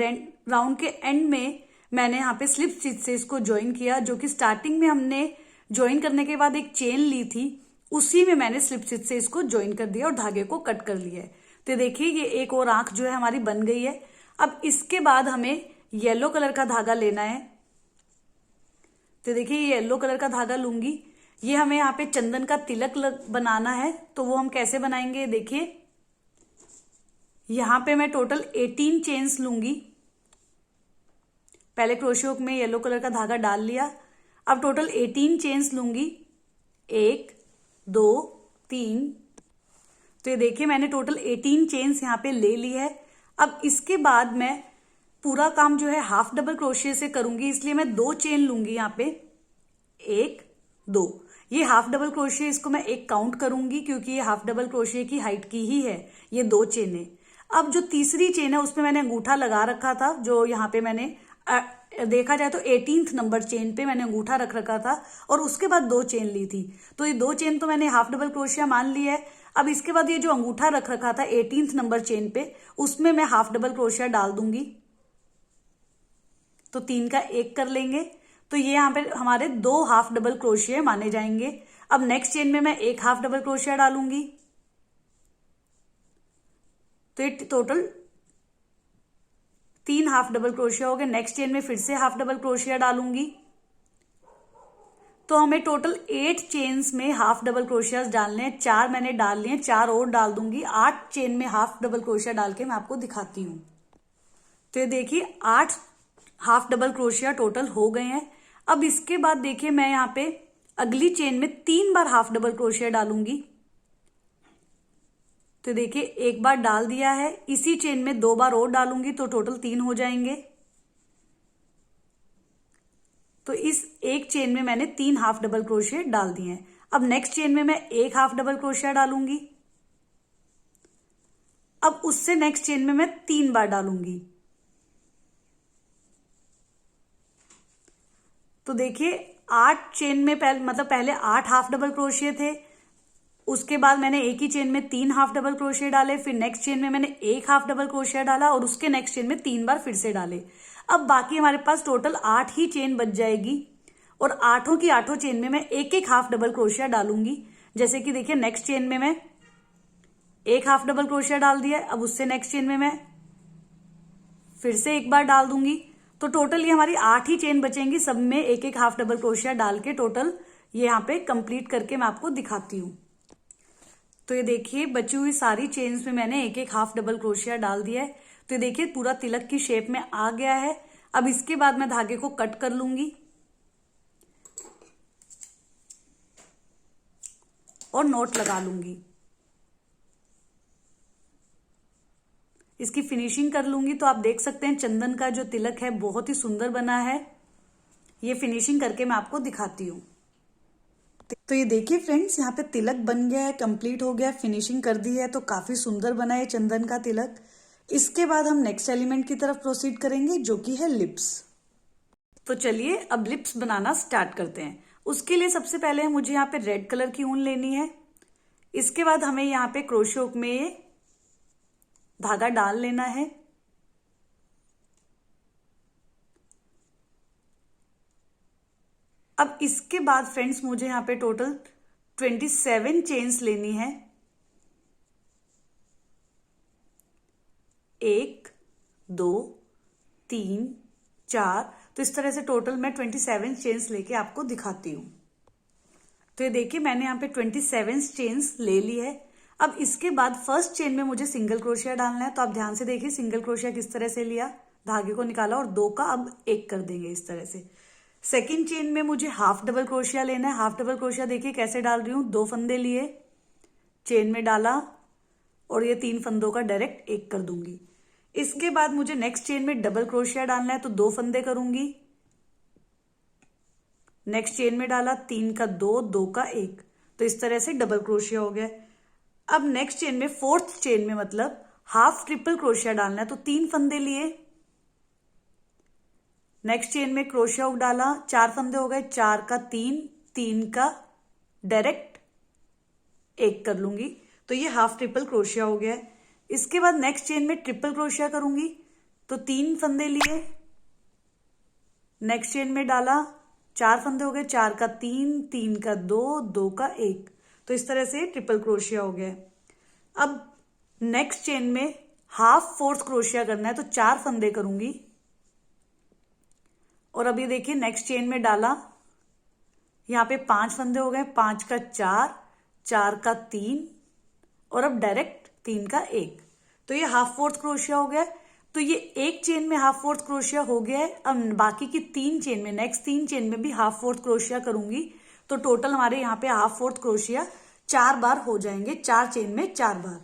राउंड के एंड में मैंने यहाँ पे स्लिप स्टिच से इसको ज्वाइन किया, जो कि स्टार्टिंग में हमने ज्वाइन करने के बाद एक चेन ली थी, उसी में मैंने स्लिप स्टिच से इसको ज्वाइन कर दिया और धागे को कट कर लिया है। तो देखिए ये एक और आंख जो है हमारी बन गई है। अब इसके बाद हमें येलो कलर का धागा लेना है। तो देखिए ये येलो कलर का धागा लूंगी। ये हमें यहाँ पे चंदन का तिलक बनाना है, तो वो हम कैसे बनाएंगे, देखिए यहां पे मैं टोटल 18 चेन्स लूंगी। पहले क्रोशिया हुक में येलो कलर का धागा डाल लिया। अब टोटल 18 चेन्स लूंगी, 1 2 3। तो ये देखिए मैंने टोटल 18 चेन्स यहाँ पे ले ली है। अब इसके बाद मैं पूरा काम जो है हाफ डबल क्रोशिया से करूंगी, इसलिए मैं 2 चेन लूंगी यहाँ पे, 1 2। ये हाफ डबल क्रोशिया, इसको मैं 1 काउंट करूंगी क्योंकि ये हाफ डबल क्रोशिया की हाइट की ही है, ये 2 चेनें। अब जो तीसरी चेन है उसमें मैंने अंगूठा लगा रखा था, जो यहाँ पे मैंने देखा जाए तो 18th नंबर चेन पे मैंने अंगूठा रख रखा था, और उसके बाद 2 चेन ली थी। तो ये 2 चेन तो मैंने हाफ डबल क्रोशिया मान ली है। अब इसके बाद ये जो अंगूठा रख रखा था 18th नंबर चेन पे, उसमें मैं हाफ डबल क्रोशिया डाल दूंगी। तो 3 का 1 कर लेंगे। तो ये यहाँ पे हमारे 2 हाफ डबल क्रोशिया माने जाएंगे। अब नेक्स्ट चेन में मैं 1 हाफ डबल क्रोशिया डालूंगी। तो ये टोटल 3 हाफ डबल क्रोशिया हो गए। नेक्स्ट चेन में फिर से हाफ डबल क्रोशिया डालूंगी। तो हमें टोटल 8 चेन्स में हाफ डबल क्रोशिया डालने हैं। 4 मैंने डाल लिए, 4 और डाल दूंगी। 8 चेन में हाफ डबल क्रोशिया डाल के मैं आपको दिखाती हूँ। तो ये देखिए 8 हाफ डबल क्रोशिया टोटल हो गए हैं। अब इसके बाद देखिए मैं यहाँ पे अगली चेन में 3 बार हाफ डबल क्रोशिया डालूंगी। तो देखिए 1 बार डाल दिया है, इसी चेन में 2 बार और डालूंगी, तो टोटल 3 हो जाएंगे। तो इस एक चेन में मैंने 3 हाफ डबल क्रोशिया डाल दिए हैं। अब नेक्स्ट चेन में मैं 1 हाफ डबल क्रोशिया डालूंगी। अब उससे नेक्स्ट चेन में मैं 3 बार डालूंगी। तो देखिए 8 चेन में पहले 8 हाफ डबल क्रोशिया थे, उसके बाद मैंने एक ही चेन में 3 हाफ डबल क्रोशिया डाले, फिर नेक्स्ट चेन में मैंने 1 हाफ डबल क्रोशिया डाला और उसके नेक्स्ट चेन में 3 बार फिर से डाले। अब बाकी हमारे पास टोटल 8 ही चेन बच जाएगी और 8 की 8 चेन में मैं एक एक हाफ डबल क्रोशिया डालूंगी। जैसे कि देखिए नेक्स्ट चेन में मैं 1 हाफ डबल क्रोशिया डाल दिया, अब उससे नेक्स्ट चेन में मैं फिर से एक बार डाल दूंगी। तो टोटल ये हमारी 8 ही चेन बचेंगी, सब में एक एक हाफ डबल क्रोशिया डाल के टोटल ये यहाँ पे कंप्लीट करके मैं आपको दिखाती हूँ। तो ये देखिए बची हुई सारी चेन्स में मैंने एक एक हाफ डबल क्रोशिया डाल दिया है। तो ये देखिए पूरा तिलक की शेप में आ गया है। अब इसके बाद मैं धागे को कट कर लूंगी और नॉट लगा लूंगी, इसकी फिनिशिंग कर लूंगी। तो आप देख सकते हैं चंदन का जो तिलक है बहुत ही सुंदर बना है। ये फिनिशिंग करके मैं आपको दिखाती हूँ। तो ये देखिए फ्रेंड्स, यहाँ पे तिलक बन गया है, कंप्लीट हो गया, फिनिशिंग कर दी है, तो काफी सुंदर बना है चंदन का तिलक। इसके बाद हम नेक्स्ट एलिमेंट की तरफ प्रोसीड करेंगे जो कि है लिप्स। तो चलिए अब लिप्स बनाना स्टार्ट करते हैं। उसके लिए सबसे पहले मुझे यहाँ पे रेड कलर की ऊन लेनी है। इसके बाद हमें यहाँ पे क्रोशे हुक में धागा डाल लेना है। अब इसके बाद फ्रेंड्स मुझे यहाँ पे टोटल 27 चेन्स लेनी है। 1 2 3 4, तो इस तरह से टोटल मैं 27 चेन्स लेके आपको दिखाती हूँ। तो ये देखिए मैंने यहाँ पे 27 चेन्स ले ली है। अब इसके बाद फर्स्ट चेन में मुझे सिंगल क्रोशिया डालना है। तो आप ध्यान से देखिए सिंगल क्रोशिया किस तरह से लिया, धागे को निकाला और 2 का अब 1 कर देंगे इस तरह से। सेकंड चेन में मुझे हाफ डबल क्रोशिया लेना है। हाफ डबल क्रोशिया देखिए कैसे डाल रही हूँ, 2 फंदे लिए, चेन में डाला और ये 3 फंदों का डायरेक्ट 1 कर दूंगी। इसके बाद मुझे नेक्स्ट चेन में डबल क्रोशिया डालना है, तो 2 फंदे करूंगी, नेक्स्ट चेन में डाला, 3 का 2, 2 का 1, तो इस तरह से डबल क्रोशिया हो गया। अब नेक्स्ट चेन में फोर्थ चेन में मतलब हाफ ट्रिपल क्रोशिया डालना है, तो 3 फंदे लिए, नेक्स्ट चेन में क्रोशिया हुक डाला, 4 फंदे हो गए, 4 का 3, 3 का डायरेक्ट 1 कर लूंगी, तो ये हाफ ट्रिपल क्रोशिया हो गया है। इसके बाद नेक्स्ट चेन में ट्रिपल क्रोशिया करूंगी, तो 3 फंदे लिए, नेक्स्ट चेन में डाला, 4 फंदे हो गए, 4 का 3, 3 का 2, 2 का 1, तो इस तरह से ट्रिपल क्रोशिया हो गया। अब नेक्स्ट चेन में हाफ फोर्थ क्रोशिया करना है, तो 4 फंदे करूंगी और अब ये देखिए नेक्स्ट चेन में डाला, यहां पे 5 फंदे हो गए, 5 का 4, 4 का 3 और अब डायरेक्ट 3 का 1, तो ये हाफ फोर्थ क्रोशिया हो गया। तो ये एक चेन में हाफ फोर्थ क्रोशिया हो गया है। अब बाकी की 3 चेन में, नेक्स्ट 3 चेन में भी हाफ फोर्थ क्रोशिया करूंगी, तो टोटल हमारे यहाँ पे हाफ फोर्थ क्रोशिया 4 बार हो जाएंगे, 4 चेन में 4 बार।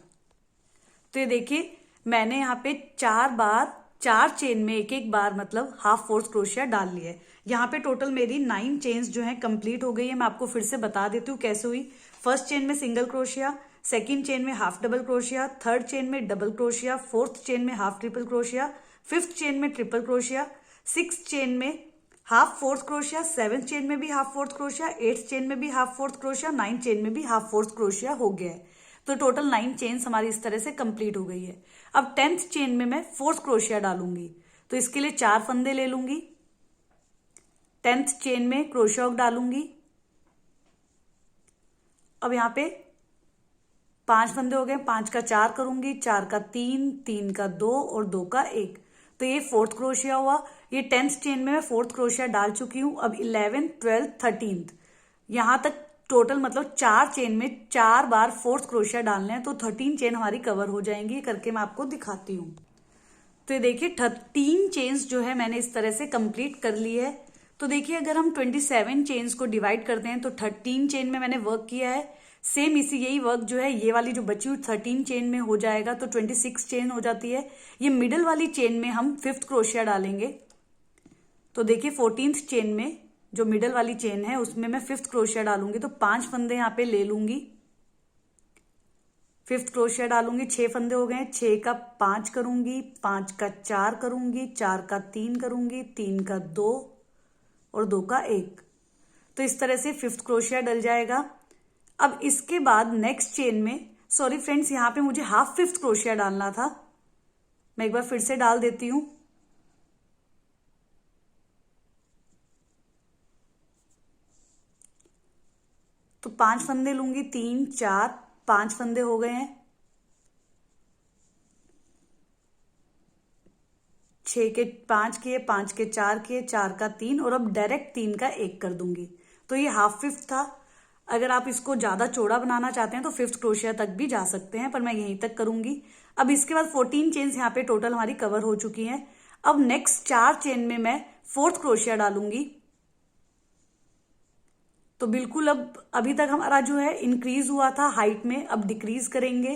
तो ये देखिए मैंने यहाँ पे 4 बार 4 चेन में एक एक बार मतलब हाफ फोर्थ क्रोशिया डाल लिया है। यहाँ पे टोटल मेरी 9 चेन्स जो है कंप्लीट हो गई है। मैं आपको फिर से बता देती हूँ कैसे हुई। फर्स्ट चेन में सिंगल क्रोशिया, सेकंड चेन में half double crochet, third chain में डबल क्रोशिया, फोर्थ चेन में half triple crochet, fifth chain में ट्रिपल क्रोशिया, सिक्स्थ चेन में half fourth crochet, seventh chain में भी half fourth crochet, eighth chain में भी half fourth crochet, ninth chain में भी हाफ फोर्थ क्रोशिया हो गया है। तो टोटल 9 चेन्स हमारी इस तरह से कंप्लीट हो गई है। अब 10th चेन में मैं फोर्थ क्रोशिया डालूंगी, तो इसके लिए 4 फंदे ले लूंगी, 10th चेन में क्रोशिया हुक डालूंगी। अब यहाँ पे 5 फंदे हो गए, 5 का 4 करूंगी, 4 का 3, 3 का 2 और 2 का 1, तो ये फोर्थ क्रोशिया हुआ। ये 10th चेन में मैं फोर्थ क्रोशिया डाल चुकी हूं। अब 11th, 12th, 13th यहां तक टोटल मतलब 4 चेन में 4 बार फोर्थ क्रोशिया डालने हैं, तो 13 चेन हमारी कवर हो जाएंगी। करके मैं आपको दिखाती हूँ। तो ये देखिए 13 चेन्स जो है मैंने इस तरह से कंप्लीट कर ली है। तो देखिए अगर हम 27 चेन्स को डिवाइड करते हैं तो 13 चेन में मैंने वर्क किया है। सेम इसी यही वर्क जो है ये वाली जो बची हुई 13 चेन में हो जाएगा, तो 26 चेन हो जाती है। ये मिडिल वाली चेन में हम 5th क्रोशिया डालेंगे। तो देखिए 14th चेन में जो मिडिल वाली चेन है उसमें मैं 5th क्रोशिया डालूंगी, तो 5 फंदे यहाँ पे ले लूंगी, 5th क्रोशिया डालूंगी, 6 फंदे हो गए, 6 का 5 करूंगी, 5 का 4 करूंगी, 4 का 3 करूंगी, 3 का 2 और 2 का 1। तो इस तरह से 5th क्रोशिया डल जाएगा। अब इसके बाद नेक्स्ट चेन में, सॉरी फ्रेंड्स, यहाँ पे मुझे हाफ 5th क्रोशिया डालना था, मैं एक बार फिर से डाल देती हूँ। तो 5 फंदे लूंगी, 3 4 5 फंदे हो गए हैं। 6 के 5 किए, 5 के 4 किए, 4 का 3 और अब डायरेक्ट 3 का 1 कर दूंगी। तो ये हाफ 5th था। अगर आप इसको ज्यादा चौड़ा बनाना चाहते हैं तो 5th क्रोशिया तक भी जा सकते हैं, पर मैं यहीं तक करूंगी। अब इसके बाद 14 चेन्स यहाँ पे टोटल हमारी कवर हो चुकी हैं। अब नेक्स्ट 4 चेन में मैं 4th क्रोशिया डालूंगी। तो बिल्कुल अब अभी तक हमारा जो है इंक्रीज हुआ था हाइट में, अब डिक्रीज करेंगे।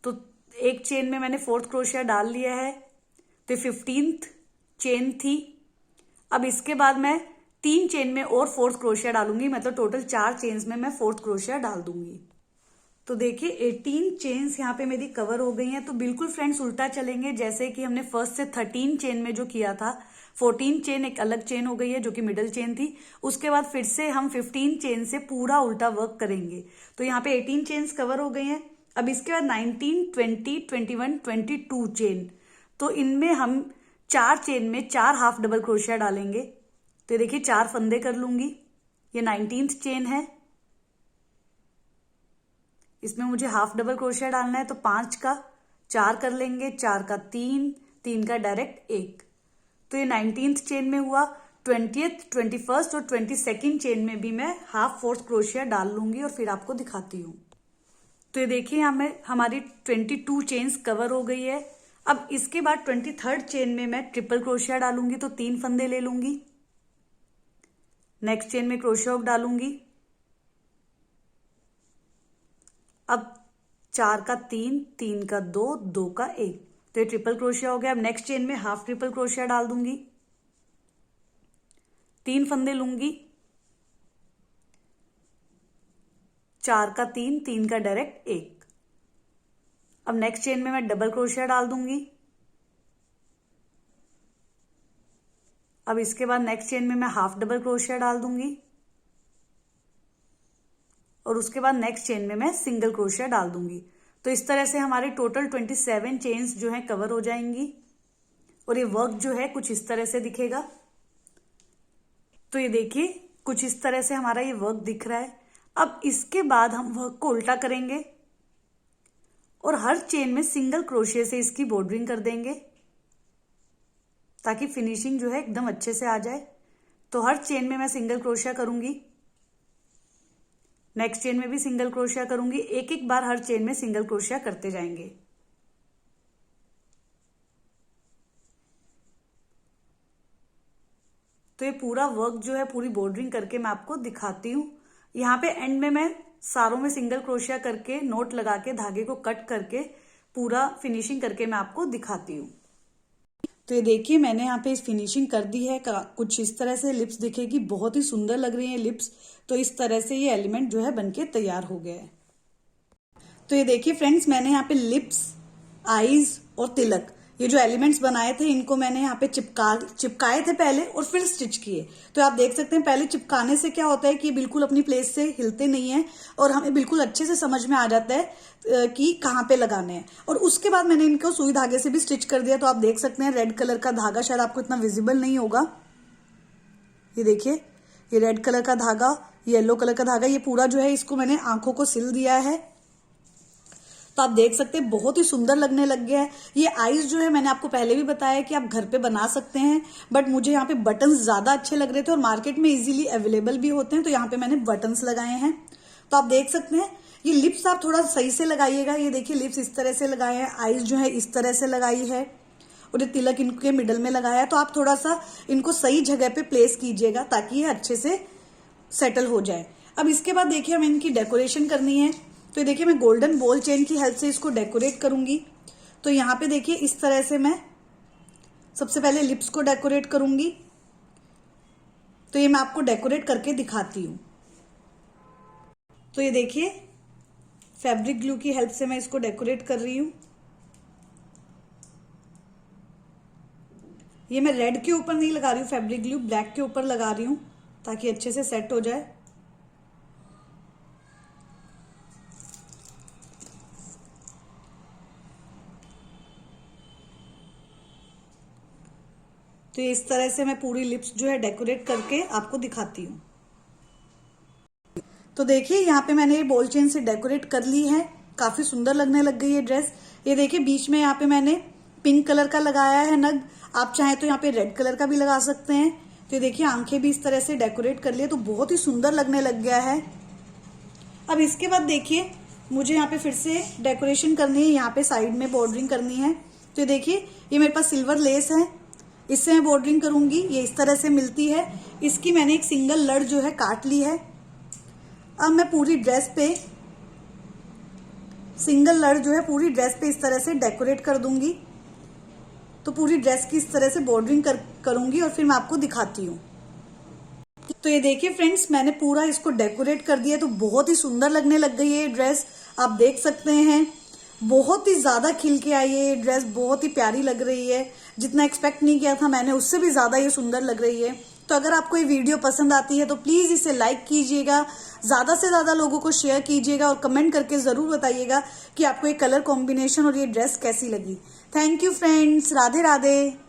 तो एक चेन में मैंने 4th क्रोशिया डाल लिया है, तो 15th चेन थी। अब इसके बाद मैं 3 चेन में और 4th क्रोशिया डालूंगी, मतलब टोटल 4 चेन्स में मैं 4th क्रोशिया डाल दूंगी। तो देखिए 18 चेन्स यहाँ पे मेरी कवर हो गई हैं। तो बिल्कुल फ्रेंड्स उल्टा चलेंगे, जैसे कि हमने फर्स्ट से 13 चेन में जो किया था। 14 चेन एक अलग चेन हो गई है जो कि मिडल चेन थी। उसके बाद फिर से हम 15 चेन से पूरा उल्टा वर्क करेंगे। तो यहाँ पे 18 चेन्स कवर हो गई हैं। अब इसके बाद 19, 20, 21, 22 चेन, तो इनमें हम 4 चेन में 4 हाफ डबल क्रोशिया डालेंगे। तो देखिए 4 फंदे कर लूंगी। ये 19th चेन है, इसमें मुझे हाफ डबल क्रोशिया डालना है। तो 5 का 4 कर लेंगे, 4 का 3, 3 का डायरेक्ट 1। तो ये 19th चेन में हुआ। 20th, 21st और 22nd चेन में भी मैं हाफ 4th क्रोशिया डाल लूंगी और फिर आपको दिखाती हूँ। तो ये देखिए यहाँ में हमारी 22 चेन्स कवर हो गई है। अब इसके बाद 23rd चेन में मैं ट्रिपल क्रोशिया डालूंगी। तो 3 फंदे ले लूंगी, नेक्स्ट चेन में क्रोशिया हुक डालूंगी। अब 4 का 3, 3 का 2, 2 का 1, तो ये ट्रिपल क्रोशिया हो गया। अब नेक्स्ट चेन में हाफ ट्रिपल क्रोशिया डाल दूंगी, 3 फंदे लूंगी, 4 का 3, 3 का डायरेक्ट 1। अब नेक्स्ट चेन में मैं डबल क्रोशिया डाल दूंगी। अब इसके बाद नेक्स्ट चेन में मैं हाफ डबल क्रोशिया डाल दूंगी और उसके बाद नेक्स्ट चेन में मैं सिंगल क्रोशिया डाल दूंगी। तो इस तरह से हमारे टोटल 27 चेन्स जो है कवर हो जाएंगी और ये वर्क जो है कुछ इस तरह से दिखेगा। तो ये देखिए कुछ इस तरह से हमारा ये वर्क दिख रहा है। अब इसके बाद हम वर्क को उल्टा करेंगे और हर चेन में सिंगल क्रोशिया से इसकी बॉर्डरिंग कर देंगे ताकि फिनिशिंग जो है एकदम अच्छे से आ जाए। तो हर चेन में मैं सिंगल क्रोशिया करूंगी, नेक्स्ट चेन में भी सिंगल क्रोशिया करूंगी। एक एक बार हर चेन में सिंगल क्रोशिया करते जाएंगे। तो ये पूरा वर्क जो है पूरी बॉर्डरिंग करके मैं आपको दिखाती हूँ। यहाँ पे एंड में मैं सारों में सिंगल क्रोशिया करके नोट लगा के धागे को कट करके पूरा फिनिशिंग करके मैं आपको दिखाती हूँ। तो ये देखिए मैंने यहाँ पे इस फिनिशिंग कर दी है। कुछ इस तरह से लिप्स दिखेगी, बहुत ही सुंदर लग रही है लिप्स। तो इस तरह से ये एलिमेंट जो है बनके तैयार हो गया है। तो ये देखिए फ्रेंड्स मैंने यहाँ पे लिप्स, आईज और तिलक, ये जो एलिमेंट्स बनाए थे इनको मैंने यहाँ पे चिपकाए थे पहले और फिर स्टिच किए। तो आप देख सकते हैं पहले चिपकाने से क्या होता है कि बिल्कुल अपनी प्लेस से हिलते नहीं है और हमें बिल्कुल अच्छे से समझ में आ जाता है कि कहाँ पे लगाने हैं। और उसके बाद मैंने इनको सुई धागे से भी स्टिच कर दिया। तो आप देख सकते हैं रेड कलर का धागा, शायद आपको इतना विजिबल नहीं होगा। ये देखिए ये रेड कलर का धागा, येलो कलर का धागा, ये पूरा जो है इसको मैंने आंखों को सिल दिया है। तो आप देख सकते हैं बहुत ही सुंदर लगने लग गया है। ये आईज जो है मैंने आपको पहले भी बताया कि आप घर पे बना सकते हैं, बट मुझे यहाँ पे बटन्स ज्यादा अच्छे लग रहे थे और मार्केट में इजीली अवेलेबल भी होते हैं। तो यहाँ पे मैंने बटन्स लगाए हैं। तो आप देख सकते हैं ये लिप्स आप थोड़ा सही से लगाइएगा। ये देखिए लिप्स इस तरह से लगाए हैं, आईज जो है इस तरह से लगाई है और ये तिलक इनके मिडल में लगाया है। तो आप थोड़ा सा इनको सही जगह पे प्लेस कीजिएगा ताकि ये अच्छे से सेटल हो जाए। अब इसके बाद देखिए हमें इनकी डेकोरेशन करनी है। तो ये देखिए मैं गोल्डन बॉल चेन की हेल्प से इसको डेकोरेट करूंगी। तो यहाँ पे देखिए इस तरह से मैं सबसे पहले लिप्स को डेकोरेट करूंगी। तो ये मैं आपको डेकोरेट करके दिखाती हूँ। तो ये देखिए फैब्रिक ग्लू की हेल्प से मैं इसको डेकोरेट कर रही हूँ। ये मैं रेड के ऊपर नहीं लगा रही हूँ फैब्रिक ग्लू, ब्लैक के ऊपर लगा रही हूँ ताकि अच्छे से सेट हो जाए। तो इस तरह से मैं पूरी लिप्स जो है डेकोरेट करके आपको दिखाती हूँ। तो देखिए यहाँ पे मैंने ये बॉल चेन से डेकोरेट कर ली है, काफी सुंदर लगने लग गई है ड्रेस। ये देखिए बीच में यहाँ पे मैंने पिंक कलर का लगाया है नग, आप चाहें तो यहाँ पे रेड कलर का भी लगा सकते हैं। तो ये देखिए आंखें भी इस तरह से डेकोरेट कर लिए, तो बहुत ही सुंदर लगने लग गया है। अब इसके बाद देखिए मुझे यहाँ पे फिर से डेकोरेशन करनी है, यहाँ पे साइड में बॉर्डरिंग करनी है। तो ये देखिए ये मेरे पास सिल्वर लेस है, इससे मैं बॉर्डरिंग करूंगी। ये इस तरह से मिलती है, इसकी मैंने एक सिंगल लड़ जो है काट ली है। अब मैं पूरी ड्रेस पे सिंगल लड़ जो है पूरी ड्रेस पे इस तरह से डेकोरेट कर दूंगी। तो पूरी ड्रेस की इस तरह से बॉर्डरिंग करूंगी और फिर मैं आपको दिखाती हूँ। तो ये देखिए फ्रेंड्स मैंने पूरा इसको डेकोरेट कर दिया, तो बहुत ही सुंदर लगने लग गई है ये ड्रेस। आप देख सकते हैं बहुत ही ज्यादा खिल के आई है ये ड्रेस, बहुत ही प्यारी लग रही है। जितना एक्सपेक्ट नहीं किया था मैंने उससे भी ज्यादा ये सुंदर लग रही है। तो अगर आपको ये वीडियो पसंद आती है तो प्लीज इसे लाइक कीजिएगा, ज्यादा से ज्यादा लोगों को शेयर कीजिएगा और कमेंट करके जरूर बताइएगा कि आपको ये कलर कॉम्बिनेशन और ये ड्रेस कैसी लगी। Thank you friends, Radhe Radhe.